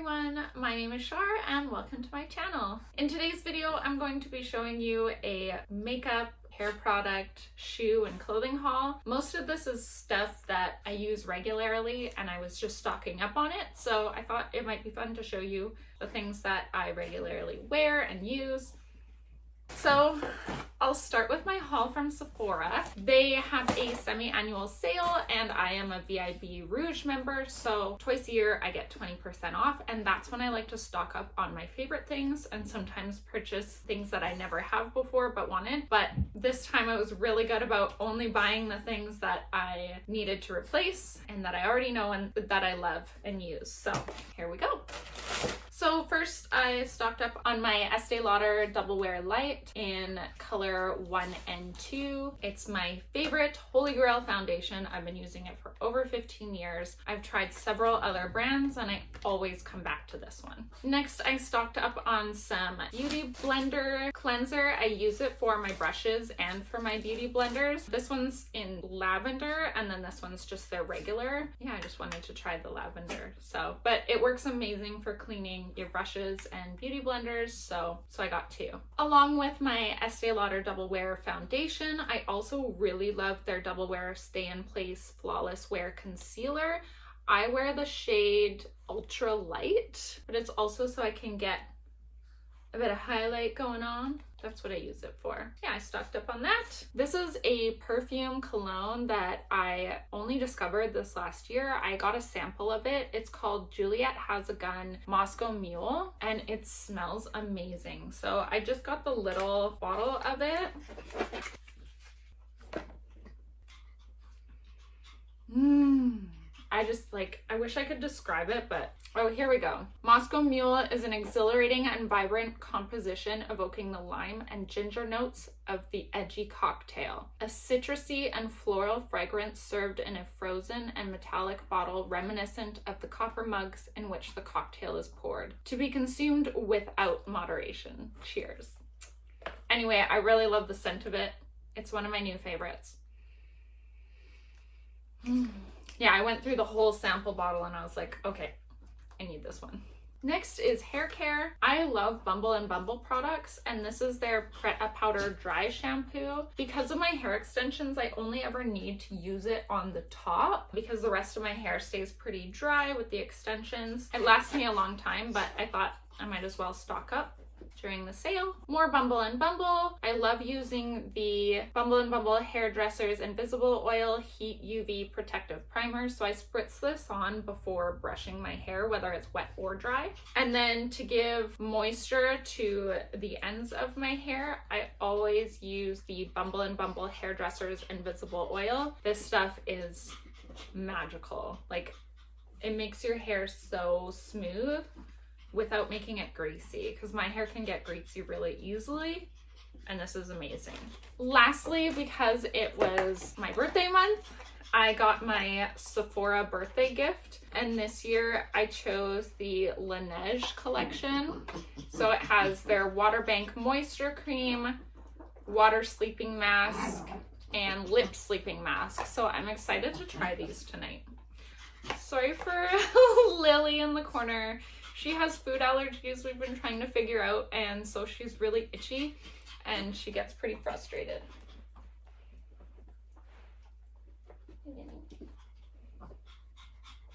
everyone, my name is Shar and welcome to my channel. In today's video, I'm going to be showing you a makeup, hair product, shoe, and clothing haul. Most of this is stuff that I use regularly and I was just stocking up on it, so I thought it might be fun to show you the things that I regularly wear and use. So I'll start with my haul from Sephora. They have a semi-annual sale and I am a VIB Rouge member, so twice a year I get 20% off, and that's when I like to stock up on my favorite things and sometimes purchase things that I never have before but wanted. But this time I was really good about only buying the things that I needed to replace and that I already know and that I love and use. So here we go. So first I stocked up on my Estee Lauder Double Wear Light in color 1 and 2. It's my favorite holy grail foundation. I've been using it for over 15 years. I've tried several other brands and I always come back to this one. Next I stocked up on some Beauty Blender cleanser. I use it for my brushes and for my beauty blenders. This one's in lavender and then this one's just their regular. Yeah, I just wanted to try the lavender. But it works amazing for cleaning your brushes and beauty blenders, so I got two. Along with my Estee Lauder Double Wear foundation, I also really love their Double Wear Stay in Place Flawless Wear Concealer. I wear the shade Ultra Light, but it's also so I can get a bit of highlight going on. That's what I use it for. Yeah, I stocked up on that. This is a perfume cologne that I only discovered this last year. I got a sample of it. It's called Juliet Has a Gun Moscow Mule and it smells amazing. So I just got the little bottle of it. I wish I could describe it, but oh, here we go. Moscow Mule is an exhilarating and vibrant composition evoking the lime and ginger notes of the edgy cocktail. A citrusy and floral fragrance served in a frozen and metallic bottle reminiscent of the copper mugs in which the cocktail is poured. To be consumed without moderation. Cheers. Anyway, I really love the scent of it. It's one of my new favorites. Yeah, I went through the whole sample bottle and I was like, okay, I need this one. Next is hair care. I love Bumble and Bumble products, and this is their Powder Dry Shampoo. Because of my hair extensions, I only ever need to use it on the top because the rest of my hair stays pretty dry with the extensions. It lasts me a long time, but I thought I might as well stock up during the sale. More Bumble and Bumble. I love using the Bumble and Bumble Hairdresser's Invisible Oil Heat UV Protective Primer. So I spritz this on before brushing my hair, whether it's wet or dry. And then to give moisture to the ends of my hair, I always use the Bumble and Bumble Hairdresser's Invisible Oil. This stuff is magical. Like, it makes your hair so smooth without making it greasy, because my hair can get greasy really easily, and this is amazing. Lastly, because it was my birthday month, I got my Sephora birthday gift, and this year I chose the Lineage Collection. So it has their Water Bank Moisture Cream, Water Sleeping Mask, and Lip Sleeping Mask. So I'm excited to try these tonight. Sorry for Lily in the corner. She has food allergies we've been trying to figure out, and so she's really itchy and she gets pretty frustrated.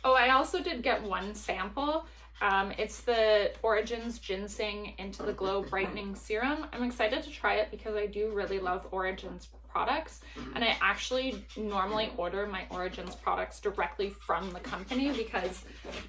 Oh, I also did get one sample. It's the Origins Ginseng Into the Glow Brightening Serum. I'm excited to try it because I do really love Origins products, and I actually normally order my Origins products directly from the company because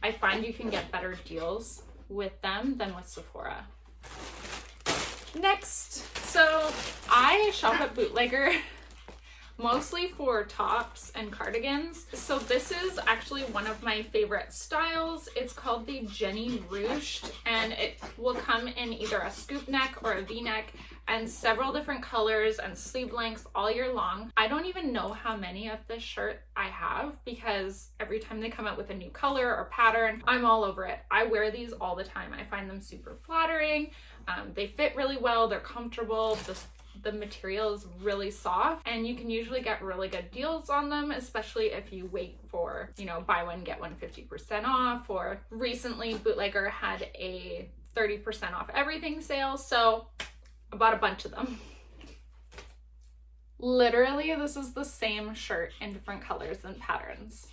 I find you can get better deals with them than with Sephora. Next, so I shop at Bootlegger mostly for tops and cardigans. So this is actually one of my favorite styles. It's called the Jenny Ruched, and it will come in either a scoop neck or a V-neck and several different colors and sleeve lengths all year long. I don't even know how many of this shirt I have because every time they come out with a new color or pattern, I'm all over it. I wear these all the time. I find them super flattering. They fit really well. They're comfortable. the material is really soft, and you can usually get really good deals on them, especially if you wait for, you know, buy one get one 50% off, or recently Bootlegger had a 30% off everything sale, so I bought a bunch of them. Literally, this is the same shirt in different colors and patterns.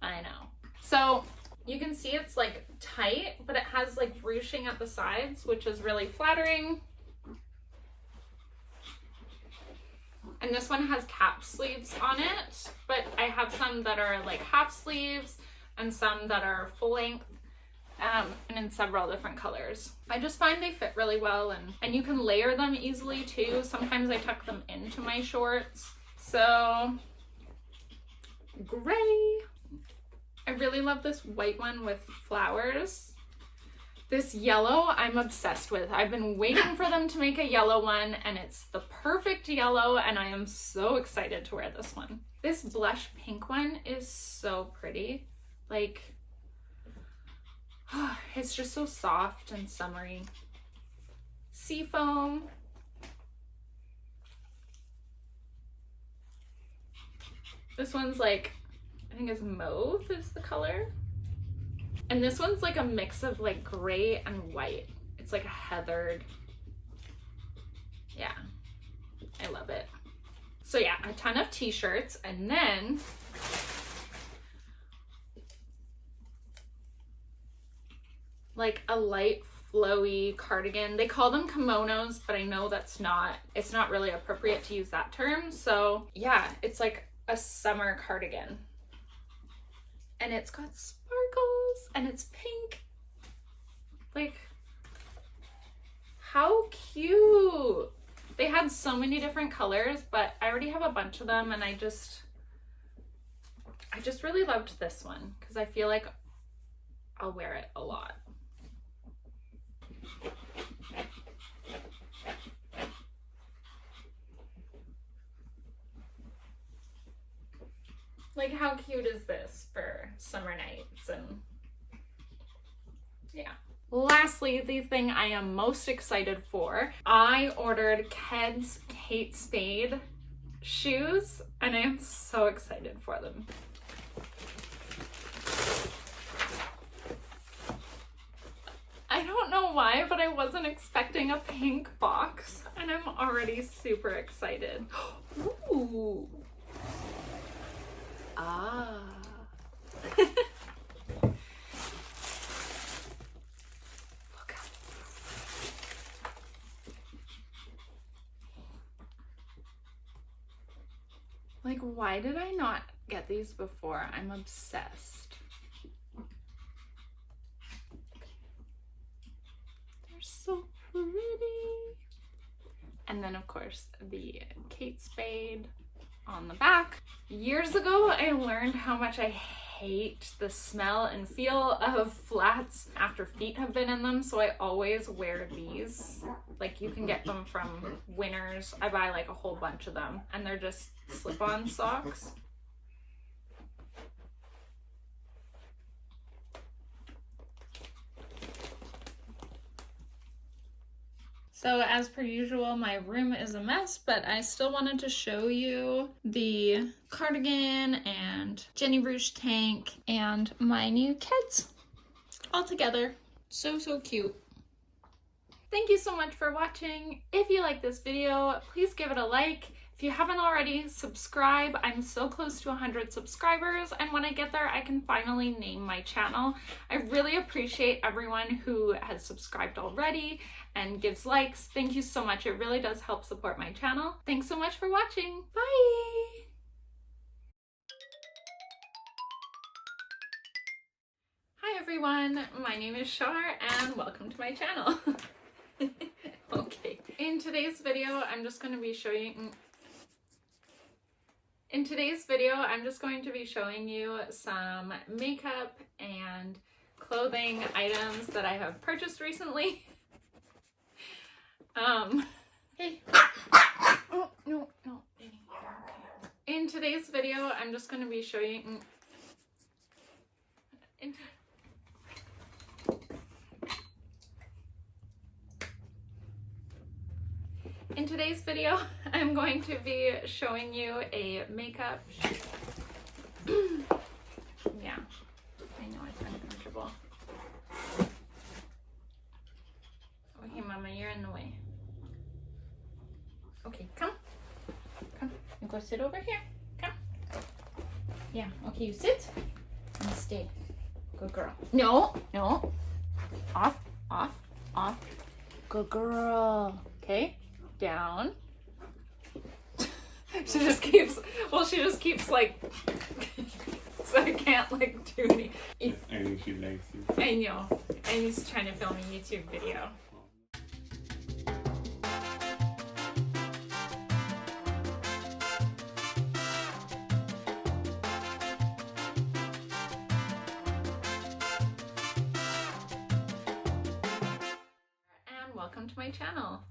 I know. So you can see it's like tight, but it has like ruching at the sides, which is really flattering. And this one has cap sleeves on it, but I have some that are like half sleeves and some that are full length, and in several different colors. I just find they fit really well, and you can layer them easily too. Sometimes I tuck them into my shorts. So, gray. I really love this white one with flowers. This yellow I'm obsessed with. I've been waiting for them to make a yellow one, and it's the perfect yellow, and I am so excited to wear this one. This blush pink one is so pretty. Like, it's just so soft and summery. Seafoam. This one's like, I think it's mauve is the color. And this one's like a mix of like gray and white. It's like a heathered. Yeah, I love it. So yeah, a ton of t-shirts, and then like a light flowy cardigan. They call them kimonos, but I know it's not really appropriate to use that term. So yeah, it's like a summer cardigan. And it's got sparkles and it's pink. Like, how cute. They had so many different colors, but I already have a bunch of them, and I just really loved this one because I feel like I'll wear it a lot. Like, how cute is this for summer nights? And yeah. Lastly, the thing I am most excited for, I ordered Keds Kate Spade shoes, and I am so excited for them. I don't know why, but I wasn't expecting a pink box, and I'm already super excited. Ooh. Ah. Look up. Like, why did I not get these before? I'm obsessed. They're so pretty. And then of course the Kate Spade on the back. Years ago, I learned how much I hate the smell and feel of flats after feet have been in them, so I always wear these. Like, you can get them from Winners. I buy like a whole bunch of them, and they're just slip-on socks. So as per usual, my room is a mess, but I still wanted to show you the cardigan and Jenny Rouge tank and my new Keds all together. So cute. Thank you so much for watching. If you like this video, please give it a like. If you haven't already, subscribe. I'm so close to 100 subscribers, and when I get there, I can finally name my channel. I really appreciate everyone who has subscribed already and gives likes. Thank you so much. It really does help support my channel. Thanks so much for watching. Bye! Hi everyone, my name is Shar and welcome to my channel. Okay, in today's video, I'm just going to be showing you some makeup and clothing items that I have purchased recently. Hey. Oh, no, Danny. Okay. In today's video, I'm just going to be showing In today's video, I'm going to be showing you a makeup. Yeah, I know it's uncomfortable. Okay, Mama, you're in the way. Okay, come. Come. You go sit over here. Come. Yeah, okay, you sit and stay. Good girl. No, no. Off, off, off. Good girl. Okay, down. She just keeps, well, she just keeps like, so I can't like do any. I think she likes you. I know. And he's trying to film a YouTube video. And welcome to my channel.